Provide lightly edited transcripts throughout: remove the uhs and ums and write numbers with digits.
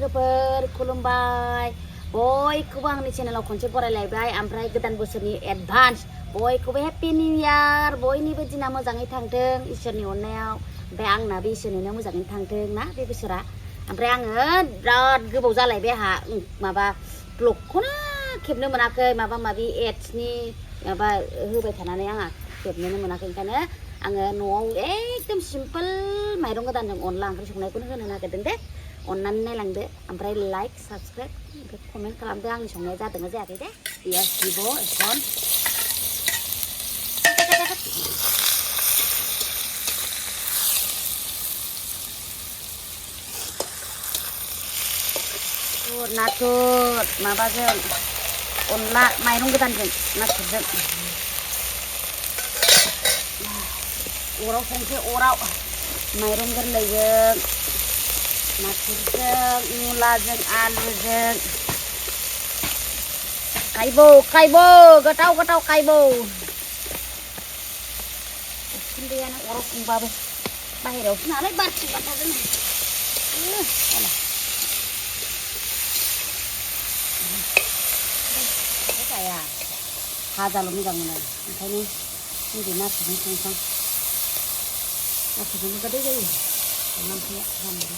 लोगोफोर खुलुमबाय बयखौबो आंनि चेनेलाव खनसे बरायलायबाय ओमफ्राय गोदान बोसोरनि एडभान्स बयखौबो हेपि निउ इयार बयनिबो दिना मोजाङै थांथों इसोरनि अननायाव ओमफ्राय आंनाबो इसोरनिनो मोजाङै थांथों ना बे बोसोरा ओमफ्राय आङो बिराद गोबाव जालायबाय आंहा माबा ब्लगखौनो खेबनो मोनाखै माबा माबि एड्सनि माबा होबाय थानानै आंहा खेबनोनो मोनाखै ओंखायनो आङो न'आव एकदम सिम्पोल माइरं गोदानजों अनला ओंख्रि संनायखौनो होनो नागिरदों दे अननानै नायलांदो ओमफ्राय लाइक साबसक्राइब ओमफ्राय कमेन्ट खालामदो आंनि संनाया जादोंना जायाखै दे पियास गिब' एखन नाथुर माबाजों अनला माइरं गोदानजों नाथुरजों अराव संसै अराव माइरं गोरलैजों नाथुरजों मुलाजों आलुजों खायबौ खायबौ गोथाव गोथाव खायबौ उखुन्दैयानो अराव संबाबो बाहेरायावसो नालाय बारथिं बारथारदों जाया भाजाल' मोजां मोनो ओंखायनो नैबे नाथुरजों संसां नाथुरजोंबो गोदै जायो अनला ओंख्रिया जानोबो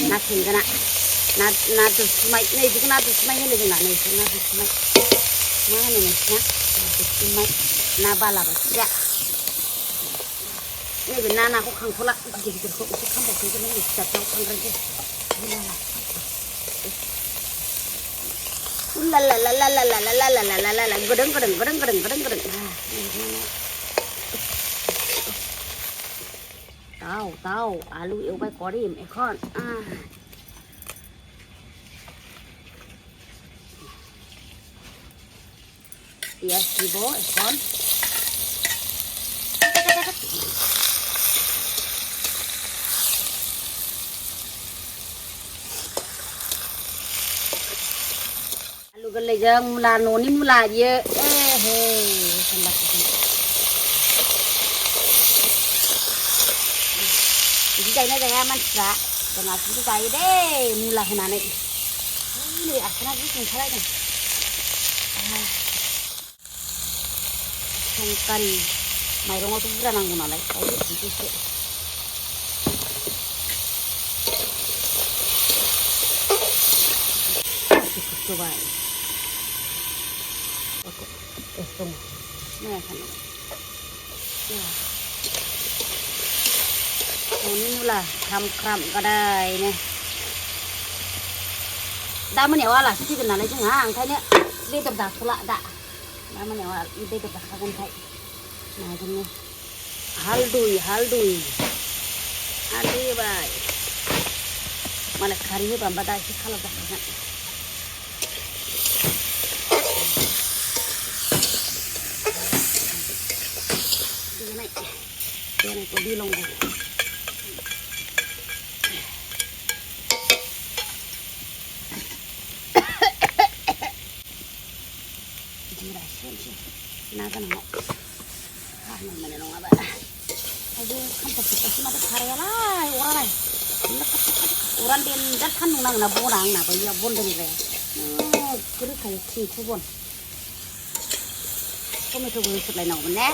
ना थेंगोना नाथुर सुमाय नै बेखौ नाथुर सुमाय होनो जोंना नै नाथुर सुमाय मा होनो नोंसिना नाथुर सुमाय ना बालाबाथिया नैबे नाखौ खांथ'ला गिदिर गिदिरखौ एसे खामबावसै नैबे फिसाफ्राव खांग्रायसै गोदों गोदों गोदों गोदों गोदों गोदों दाउ आलु एवबाय करिम एखन पियास দিব এখন आलु गोरलैजों मुला न'नि मुला बियो बिदि जायोना जाया मानसिफ्रा जोंहा बिदि जायो दे मुला होनानै नै आथिङा जि संखालायदों संकारि माइरङावथ' बुरजा नांगौ नालाय दायो एसे खस्थ'बाय दङ न'नि मुला ख्राम ख्राम गदायनो दा मोनायाव आलासि फैगोन नालाय जोंहा ओंखायनो बेदर जाथ'ला दा मोनायाव बेदर जाखागोनखाय नाजोंनो हालदै होबाय मालाय खारै होबा होमबा दा एसे खालार जाखागोन देनायखौ दिलंगौ ना गोनाङाव खारनो मोनो नङाबा आयु खामथाबजोबबायसो माथो खारायालाय अरालाय अरानो देन्जार सान्दुं नाङोना बना आंनाबो इयाव बनदोनिफ्राय रोखायो थिंखु बन टमेट'बो होसोलायनांगौमोन ने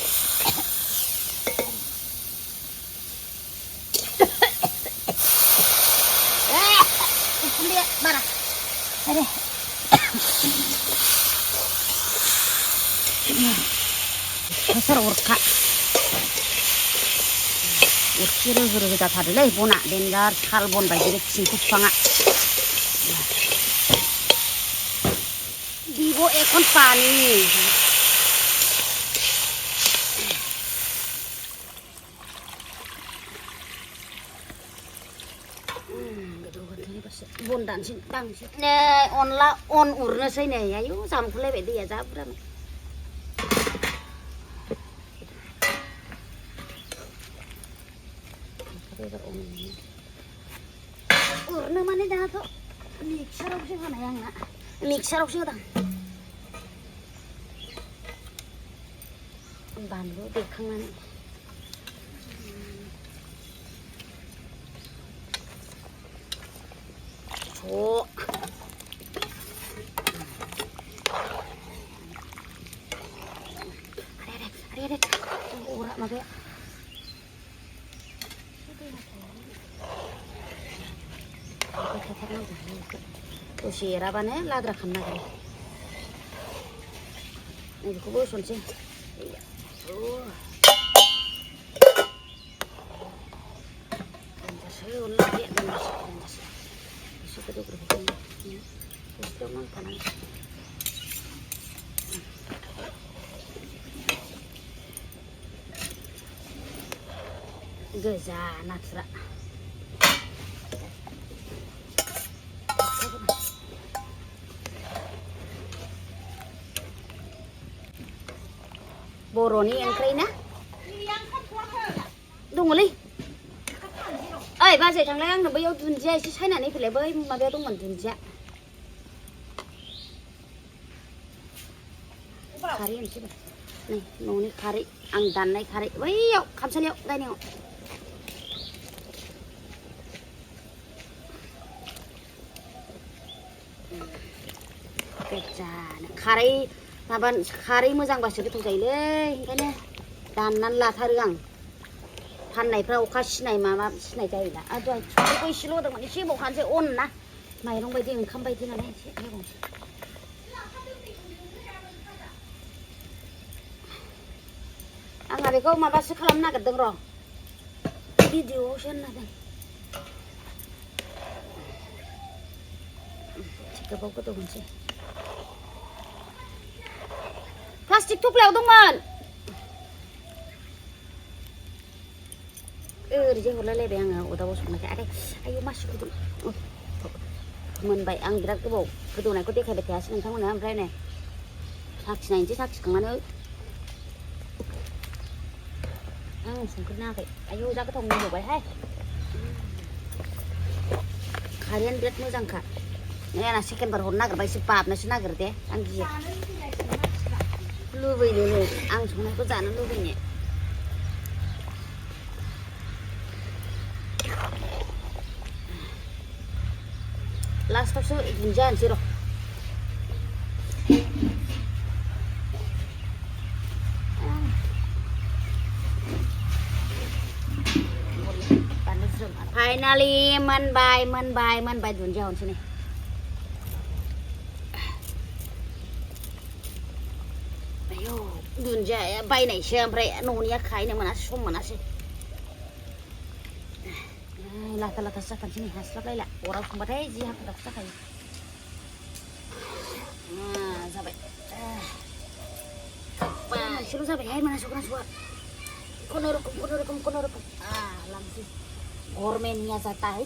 उखुन्दैया बारा आरे सोर अरखा अरखि रोहो रोहो जाथारोलै बना देन्जार साल बन बायदि बे थिंखु बिफाङा দিব এখন পানি बन दानसै दांसै नै अनला अन उरनोसै नै आयु जामखुलायबाय दैया जा बुरजानो उरनो माने दाथ' मिक्सारावसो होनाय आंना मिक्सारावसो होदां बानलु देखांनानै ada ora makanya tuh si rabane ladra kena kali ini kubur sonse iya saya ulah dia dan masih kedua berhubung terus dia makan Gaza nasra boroni yang kena đúng rồi đi ơi ba giờ thằng lang nó bây giờ tuần xe chứ sai này phải lấy bơi mà bây giờ tung mình tuần xe kari em sih nih noni kari angdan nih kari wih yuk kamsa yuk đây nè kari maban kari मोजां बासो गोथाव जायोलै ओंखायनो दाननानै लाथारो आं फाननायफ्राव अखा सिनाय माबा सिनाय जायोना दहाय संख्रिखौ एसेल' होदोंमोन एसे बावखानोसै अन ना माइरं बायदि ओंखाम बायदि नालाय एसे होबावनोसै आंहा बेखौ माबासो खालामनो नागिरदों र' भिडिअआवसो होननादों गोबाव गोदौ होनोसै प्लास्टिक थफ्लायाव दंमोन ओरैजाय हरलायलायबाय आङो अदाबाव संनायखाय आरे आयौ मासि गुदुं मोनबाय आं बिराद गोबाव गोदौनायखौ देखायबाय थायासै नोंथांमोननो ओमफ्राय नै साखिनायनोसै साखिखांनानै आं संख्रि नाङाखै आयौ जा गोथाव मोनबावबायहाय खारैयानो बिराद मोजांखा नै आंना सेकेन्ड बार हरनो नागिरबायसो बाबनोसो नागिरो दे आं गियो लुबैनो आं संनायखौ जानो लुबैनो लास्टावसो दुन्दिया होनोसै र' फाइनालि मोनबाय दुन्दिया होनोसै नै आयौ दुन्दिया बायनायसो ओमफ्राय न'निया खाहैनो मोनासै सम मोनासै लाथा लाथासो जाखानोसै नै हास्लाबलायला अराव संबाथाय जि हाखु दाखु जाखायो जाबाय मोनसेल' जाबायहाय मोनासौआ खुनुरुखुम लांसै गरमेनिया जाता है